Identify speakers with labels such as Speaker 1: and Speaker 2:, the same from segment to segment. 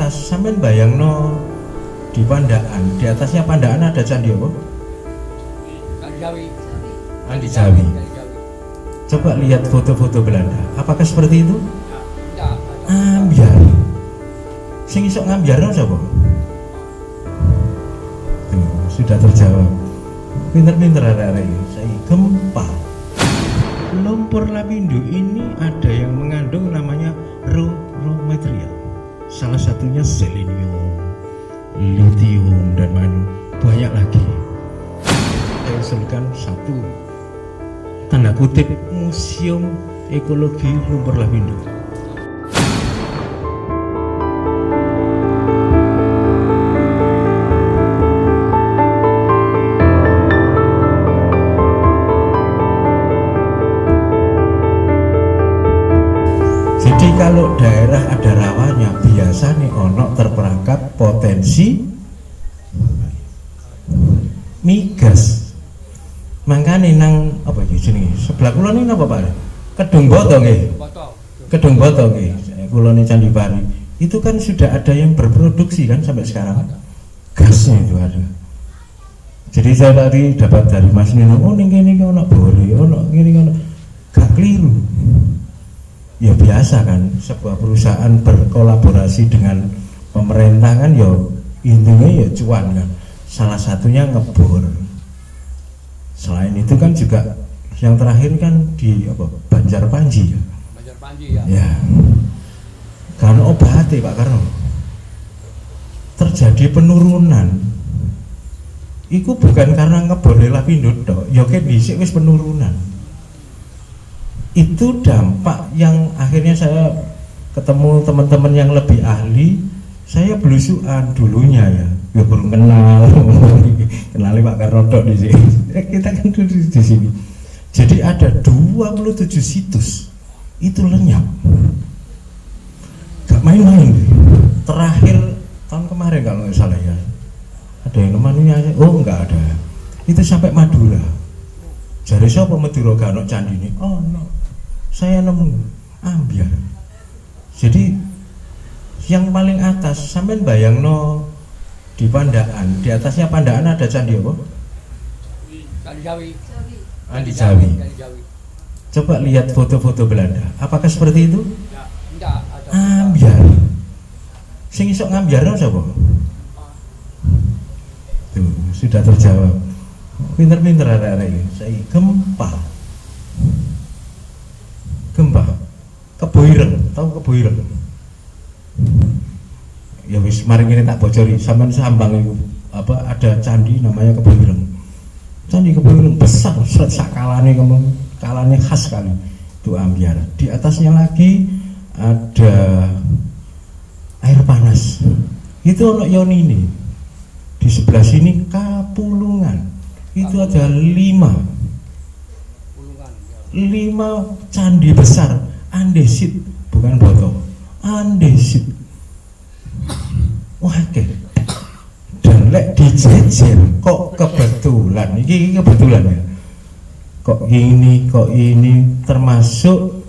Speaker 1: atas, sampean bayangno di Pandaan, di atasnya Pandaan ada candi apa?
Speaker 2: Candi Jawi.
Speaker 1: Candi Jawi. Coba lihat foto-foto Belanda, apakah seperti itu?
Speaker 2: Enggak.
Speaker 1: Ambyar. Sing iso ngambyarno sapa? Tuh, sudah terjawab. Pinter-pinter arek-arek iki. Saiki gempa. Lumpur lapindo ini ada yang mengandung namanya raw material. Salah satunya selenium, lithium dan banyak lagi. Saya usulkan satu, tanda kutip, museum ekologi lumpur lapindo. Jadi kalau daerah ada rawanya, biasanya ono terperangkap potensi migas. Makanya nang apa iki jenenge? Sebelah kula niki napa Pak? Kedung Boto nggih. Kedung Boto nggih. Kula niki Candi Pari. Itu kan sudah ada yang berproduksi kan sampai sekarang. Gasnya itu ada. Jadi saya tadi dapat dari Mas Nino, oh ning kene ono bore, ono ngene ono. Gak keliru. Ya biasa kan, sebuah perusahaan berkolaborasi dengan pemerintah kan, ya intinya ya cuan kan. Salah satunya ngebor. Selain itu kan juga yang terakhir kan di apa, Banjarpanji ya.
Speaker 2: Banjarpanji ya.
Speaker 1: Ya. Karena obatnya Pak Karno terjadi penurunan. Iku bukan karena ngebor lapindo tok, ya kan dhisik wis penurunan. Itu dampak yang akhirnya saya ketemu teman-teman yang lebih ahli. Saya belusuan dulunya ya belum kenal kenali Pak Karno di sini. Kita kan duduk di sini. Jadi ada 27 situs itu lenyap, gak main-main. Terakhir tahun kemarin kalau nggak salah ya, ada yang namanya, oh nggak ada, itu sampai Madura. Jadi siapa Madura gak ono candi ini? Oh no, saya nemu ambyar. Jadi yang paling atas, sampean bayangno di Pandaan, di atasnya Pandaan ada candi apa?
Speaker 2: Candi Jawi.
Speaker 1: Candi Jawi. Coba lihat foto-foto Belanda, apakah seperti itu?
Speaker 2: Enggak.
Speaker 1: Ambyar. Sing iso ngambyarno sapa? Tuh, sudah terjawab. Pinter-pinter arek-arek iki. Saiki gempa. Keboireng, tahu Keboireng? Ya wis, mari ini tak bocori. Sampeyan sambang itu apa, ada candi namanya Keboireng. Candi Keboireng besar, sakalane kalane khas sekali. Itu ambyar. Di atasnya lagi ada air panas. Itu ono Yonini. Di sebelah sini Kapulungan. Itu ada 5 candi besar, andesit, bukan boto, andesit. Wah, dan lek dijejer kok kebetulan, ini kebetulan ya. Kok ini termasuk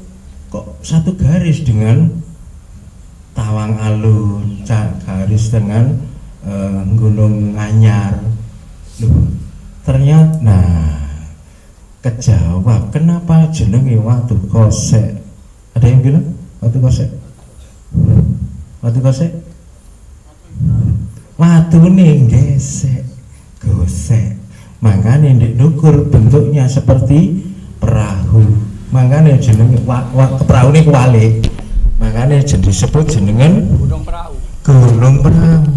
Speaker 1: kok satu garis dengan Tawang Alun, garis dengan Gunung Anyar. Loh, ternyata nah kejawab kenapa jenenge Watu Kosek. Ada yang bilang Watu Kosek? Watu Kosek? Watu ning gesek, gosek. Makanya ndek dukur bentuknya seperti perahu. Makanya jenenge perahu ini kuali. Makanya disebut jenengan
Speaker 2: Gunung Perahu.
Speaker 1: Gunung Perahu.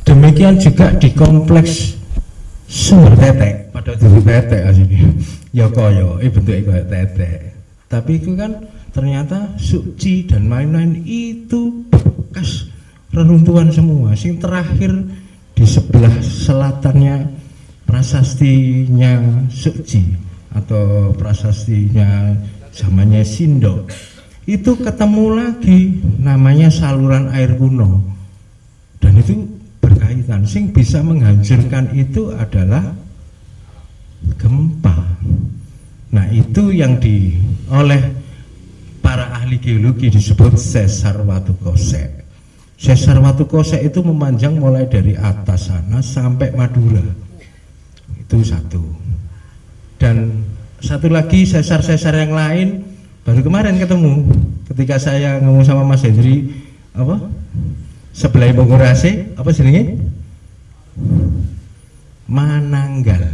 Speaker 1: Demikian juga di kompleks Sumber Tetek, pada dulu tetek aslinya. Ya koyo, bentuknya koyo tetek. Tapi itu kan ternyata Suci dan lain-lain itu bekas reruntuhan semua. Sing terakhir di sebelah selatannya prasastinya Suci atau prasastinya zamannya Sindo. Itu ketemu lagi namanya saluran air kuno. Dan itu berkaitan, sing bisa menghancurkan itu adalah gempa. Nah itu yang oleh para ahli ahli geologi disebut sesar watu kosek. Sesar watu kosek itu memanjang mulai dari atas sana sampai Madura. Itu satu. Dan satu lagi sesar-sesar yang lain baru kemarin ketemu ketika saya ngomong sama Mas Hendri apa? Sebelah Bogorase apa jenenge? Mananggal.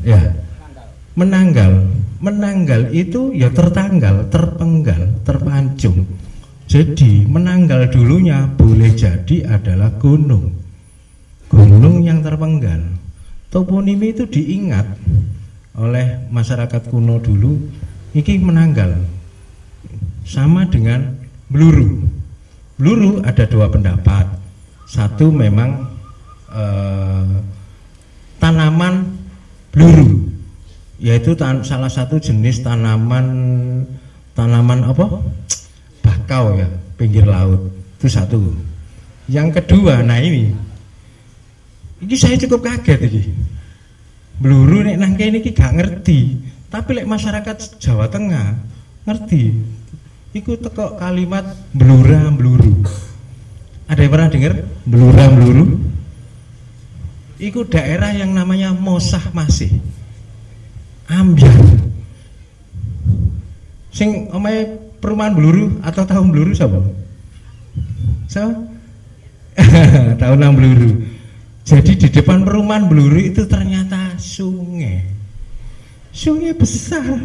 Speaker 1: Ya. Menanggal itu ya tertanggal, terpenggal, terpancung. Jadi menanggal dulunya boleh jadi adalah gunung yang terpenggal. Toponimi itu diingat oleh masyarakat kuno dulu. Ini menanggal sama dengan Bluru. Bluru ada dua pendapat. Satu memang tanaman bluru, yaitu salah satu jenis tanaman apa? Bakau ya, pinggir laut. Itu satu. Yang kedua, nah ini saya cukup kaget ini. Bluru nek nang kene iki gak ngerti, tapi lek masyarakat Jawa Tengah ngerti. Iku teko kalimat blura bluru. Ada yang pernah dengar blura bluru? Iku daerah yang namanya Mosah Masih, Ambyar. Sing omahe perumahan Bluru atau tahun Bluru siapa? Tahun 6 Bluru. Jadi di depan perumahan Bluru itu ternyata sungai besar.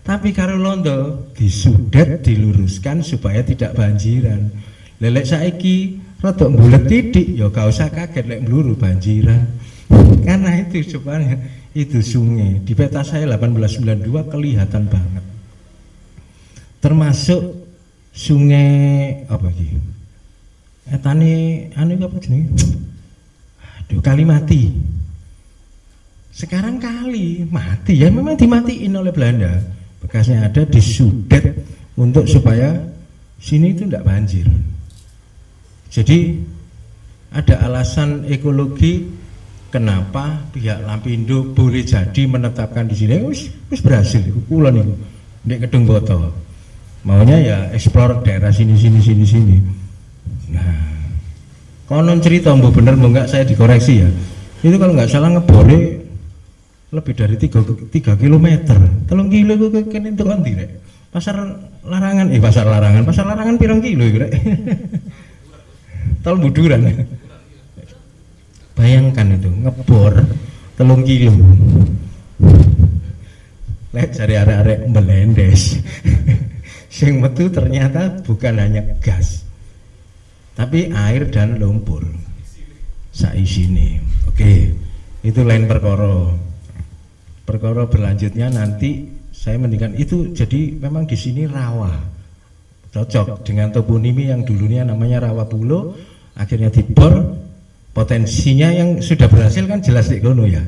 Speaker 1: Tapi karo londo disudet, diluruskan supaya tidak banjiran. Lelek saiki rodok bulet titik, ya gak usah kaget lek Bluru banjiran. Karena itu sebenarnya itu sungai. Di peta saya 1892 kelihatan banget. Termasuk sungai apa iki? Etane anu apa jenenge? Aduh, Kalimati. Sekarang kali mati ya, memang dimatiin oleh Belanda. Bekasnya ada, disudet untuk supaya sini itu tidak banjir. Jadi ada alasan ekologi kenapa pihak Lapindo boleh jadi menetapkan di sini. Wis berhasil, kulon itu di Kedung Boto. Maunya ya eksplor daerah sini. Nah, konon cerita mbok bener mbok enggak saya dikoreksi ya. Itu kalau nggak salah ngebore lebih dari 3 km. 3 kilo itu kene entuk ndi rek? Pasar larangan pirang kilo iku rek? Tol Buduran. Bayangkan itu ngebor 3 kilo. Lek cari arek-arek melendes. Sing metu ternyata bukan hanya gas, tapi air dan lumpur saisine. Oke, itu lain perkara. Perkara berlanjutnya nanti saya mendingan itu. Jadi memang di sini rawa, cocok dengan toponimi yang dulunya namanya Rawa Pulo, akhirnya dibor. Potensinya yang sudah berhasil kan jelas di kono ya.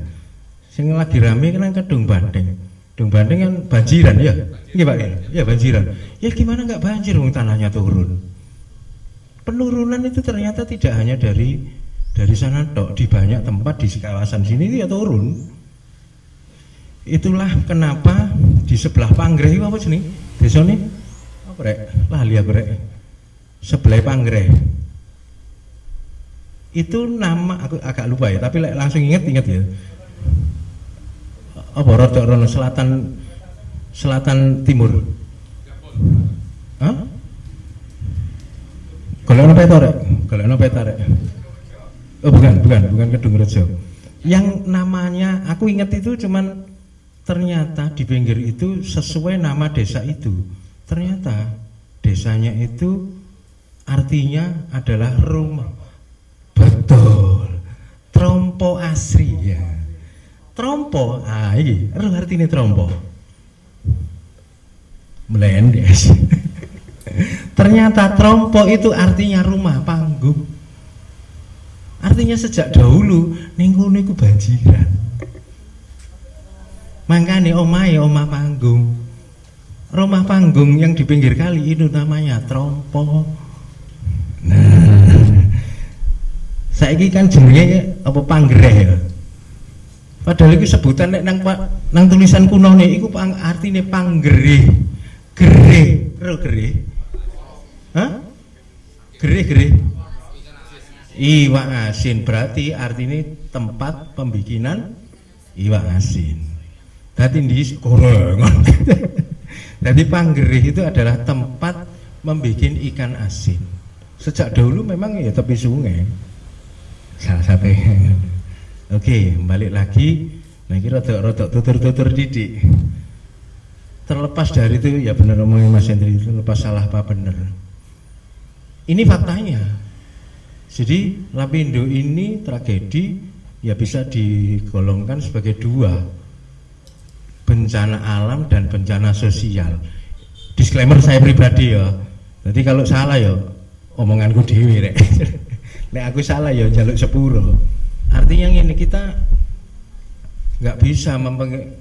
Speaker 1: Sing lagi rame kan Kedung Bandeng. Kedung Bandeng kan banjiran ya. Iya Pak ya, banjiran. Ya gimana nggak banjir wong tanahnya turun. Penurunan itu ternyata tidak hanya dari sana tok, di banyak tempat di kawasan sini ya turun. Itulah kenapa di sebelah Panggreh itu apa sini? Desa ini apa rek? Lali aku rek. Sebelah Panggreh. Itu nama aku agak lupa ya, tapi langsung ingat ya. Apa rodok rono selatan timur? Hah? Golekno peta rek. Oh bukan Kedung Rejo. Yang namanya aku ingat itu cuman ternyata di pinggir itu sesuai nama desa itu. Ternyata desanya itu artinya adalah rumah. Betul. Trompo asri ya. Trompo, ini artinya trompo. Melendes. Ternyata trompo itu artinya rumah panggung. Artinya sejak dahulu ning kono iku banjiran. Makanya omah panggung. Rumah panggung yang di pinggir kali itu namanya trompo. Nah, saiki kan jenenge apa Panggreh ya. Padahal itu sebutan nang tulisan kuno nih, itu artinya Panggerih, gerih Ro gerih. Hah? Gerih. Iwak asin berarti artinya tempat pembikinan iwak asin. Dadi di korengan. Jadi panggerih itu adalah tempat membikin ikan asin. Sejak dahulu memang ya tepi sungai. Salah satunya. Oke, balik lagi. Nah, kira rodok tutur-tutur didik. Terlepas dari itu ya benar omongin Mas Hendri, itu lepas salah apa benar. Ini faktanya. Jadi Lapindo ini tragedi ya bisa digolongkan sebagai dua, bencana alam dan bencana sosial. Disclaimer saya pribadi ya. Jadi kalau salah ya omonganku dewi rek. Nek aku salah ya jaluk sepuro. Artinya ini kita nggak bisa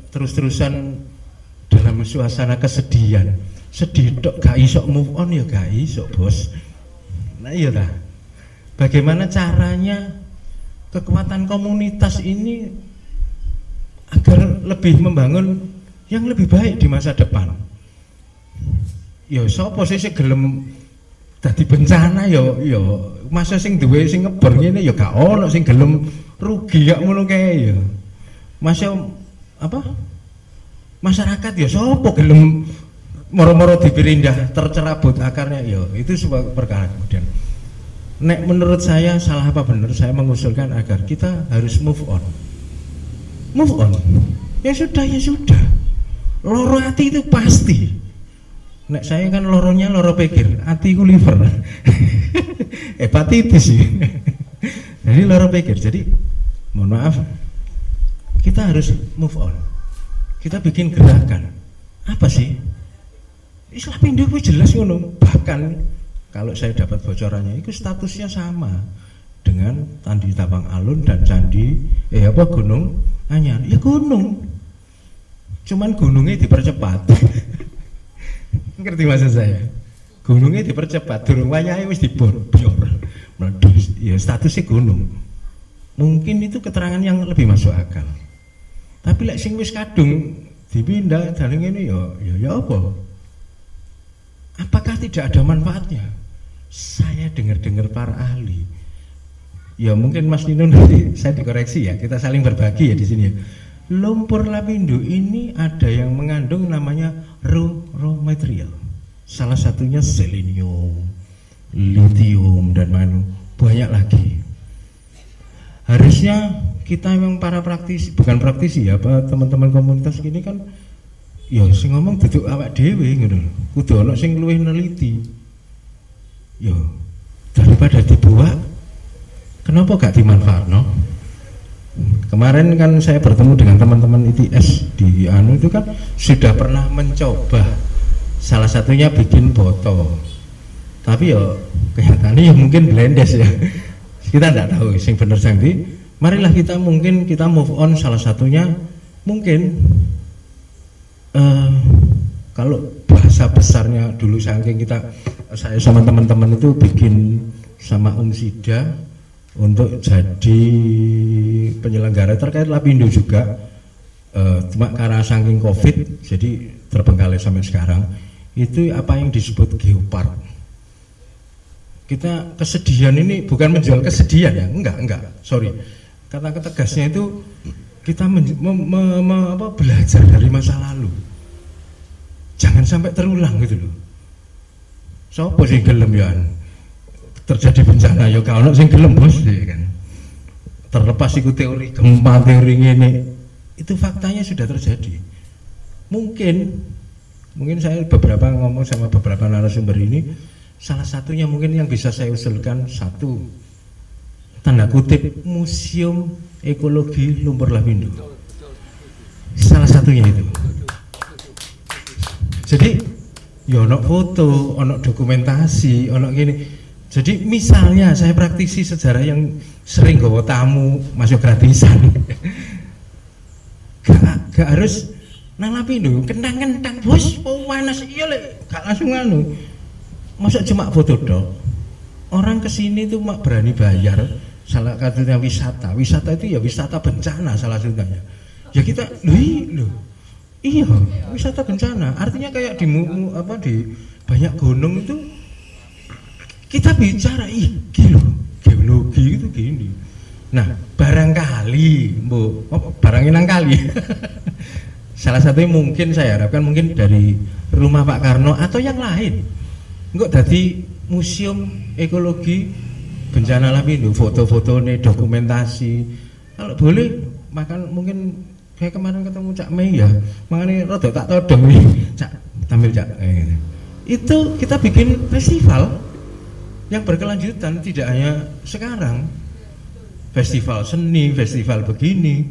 Speaker 1: terus-terusan dalam suasana kesedihan. Sedih tok gak iso move on ya gak iso, Bos. Nah iya lah. Bagaimana caranya kekuatan komunitas ini agar lebih membangun yang lebih baik di masa depan? Ya sapa sih gelem dadi bencana ya masa sing duwe sing ngeber ngene ya gak ono sing gelem rugi gak ngono kae ya. Masa apa? Masyarakat ya sapa gelem moro-moro dipindah tercerabut akarnya ya itu sebuah perkara. Kemudian nek menurut saya salah apa benar saya mengusulkan agar kita harus move on. Ya sudah loro hati itu pasti. Nek saya kan loronya loro pikir, hatiku liver. Hepatitis sih. Jadi loro pikir. Jadi mohon maaf, kita harus move on. Kita bikin gerakan. Apa sih? Lapindo itu jelas ngono. Bahkan kalau saya dapat bocorannya, itu statusnya sama dengan Candi Tabang Alun dan Candi Gunung Anyar. Ya gunung. Cuman gunungnya dipercepat. Ngerti maksud saya? Gunungnya dipercepat, durung wayahe wis dibor, meledos. Ya statusnya gunung. Mungkin itu keterangan yang lebih masuk akal. Tapi lek sing wis kadung dipindah dalem ngene ya apa? Apakah tidak ada manfaatnya? Saya dengar-dengar para ahli. Ya mungkin Mas Nino nanti saya dikoreksi ya, kita saling berbagi ya di sini ya. Lumpur Lapindo ini ada yang mengandung namanya raw material. Salah satunya selenium, lithium dan banyak lagi. Harusnya kita memang para praktisi, bukan praktisi ya, teman-teman komunitas ini kan ya sing ngomong duduk awak dhewe ngono lho. Kudu ana sing luwih neliti. Ya daripada dibuat kenapa gak dimanfaatno? Kemarin kan saya bertemu dengan teman-teman ITS di itu kan sudah pernah mencoba salah satunya bikin botol, tapi ya kelihatannya ya mungkin blendes ya. Kita tidak tahu sing bener sangdi. Marilah kita move on, salah satunya mungkin kalau bahasa besarnya dulu saking saya sama teman-teman itu bikin sama Sida untuk jadi penyelenggara terkait Lapindo juga, cuma karena saking COVID jadi terbengkalai sampai sekarang. Itu apa yang disebut geopark. Kita kesedihan ini bukan menjual kesedihan ya, enggak, sorry. Kata tegasnya itu kita belajar dari masa lalu. Jangan sampai terulang gitu loh. Sopo sing gelem ya terjadi bencana ya kalau sing gelem bos ya kan. Terlepas itu teori gempa, teori ini itu faktanya sudah terjadi. Mungkin saya beberapa ngomong sama beberapa narasumber ini, salah satunya mungkin yang bisa saya usulkan satu, tanda kutip, museum ekologi lumpur Lapindo. Salah satunya itu. Jadi ya ono foto, ono dokumentasi, ono gini. Jadi misalnya saya praktisi sejarah yang sering gawa tamu masuk gratisan. Gak harus nang Lapindo, kentang-kentang bos, panas iya lek, gak langsung anu. Masa cuma foto dok. Orang kesini tuh mak berani bayar. Salah satunya wisata itu ya wisata bencana salah satunya. Ya kita, loh, iya wisata bencana. Artinya kayak di banyak gunung itu kita bicara loh, geologi itu gini. Nah, barangkali, barangin kali. Salah satunya mungkin saya harapkan mungkin dari rumah Pak Karno atau yang lain. Enggak dari museum ekologi bencana alam itu, foto-foto nih, dokumentasi. Kalau boleh, makan mungkin kayak kemarin ketemu Cak Mei ya, makanya rada tak todong nih, Cak, tampil Cak. Itu kita bikin festival yang berkelanjutan, tidak hanya sekarang. Festival seni, festival begini,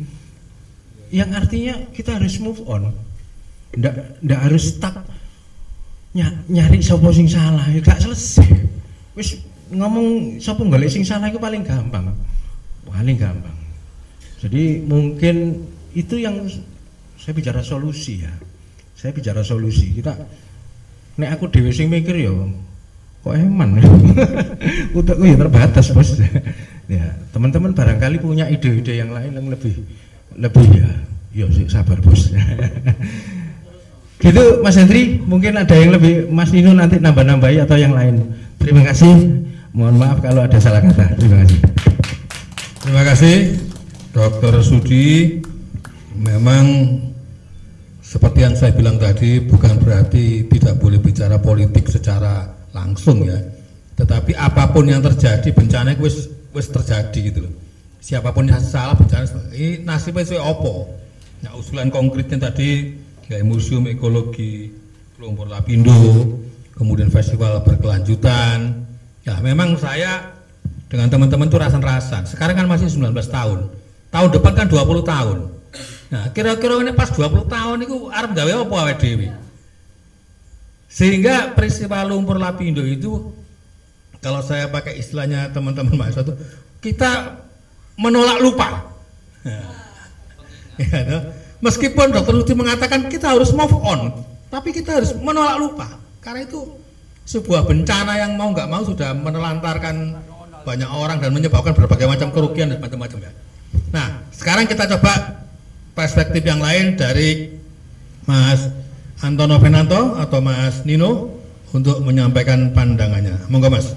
Speaker 1: yang artinya kita harus move on, ndak harus stuck nyari sapa sing salah, gak selesai. Wis ngomong sapa golek sing salah itu paling gampang. Jadi mungkin itu yang saya bicara solusi ya. Saya bicara solusi. Kita nek aku dhewe sing mikir ya kok eman. Utekku ya terbatas, Bos. Ya, teman-teman barangkali punya ide-ide yang lain yang lebih ya sabar, Bos. Gitu Mas Hendri, mungkin ada yang lebih, Mas Nino nanti nambah-nambahi atau yang lain. Terima kasih. Mohon maaf kalau ada salah kata. Terima kasih.
Speaker 3: Terima kasih Dr. Sudi. Memang seperti yang saya bilang tadi, bukan berarti tidak boleh bicara politik secara langsung ya. Tetapi apapun yang terjadi, bencana itu wis terjadi gitu loh. Siapapun yang salah bencana, ini nasibnya saya opo. Nah, usulan konkretnya tadi kayak museum ekologi Lumpur Lapindo, kemudian festival berkelanjutan. Ya memang saya dengan teman-teman itu rasan-rasan. Sekarang kan masih 19 tahun. Tahun depan kan 20 tahun. Nah, kira-kira ini pas 20 tahun itu arep gawe apa awake dhewe. Sehingga peristiwa Lumpur Lapindo itu, kalau saya pakai istilahnya teman-teman mahasiswa itu, kita menolak lupa. Ya, meskipun Dr. Sudi mengatakan kita harus move on, tapi kita harus menolak lupa. Karena itu sebuah bencana yang mau nggak mau sudah menelantarkan banyak orang dan menyebabkan berbagai macam kerugian dan macam-macam ya. Nah, sekarang kita coba perspektif yang lain dari Mas Antono Fenanto atau Mas Nino untuk menyampaikan pandangannya. Monggo Mas.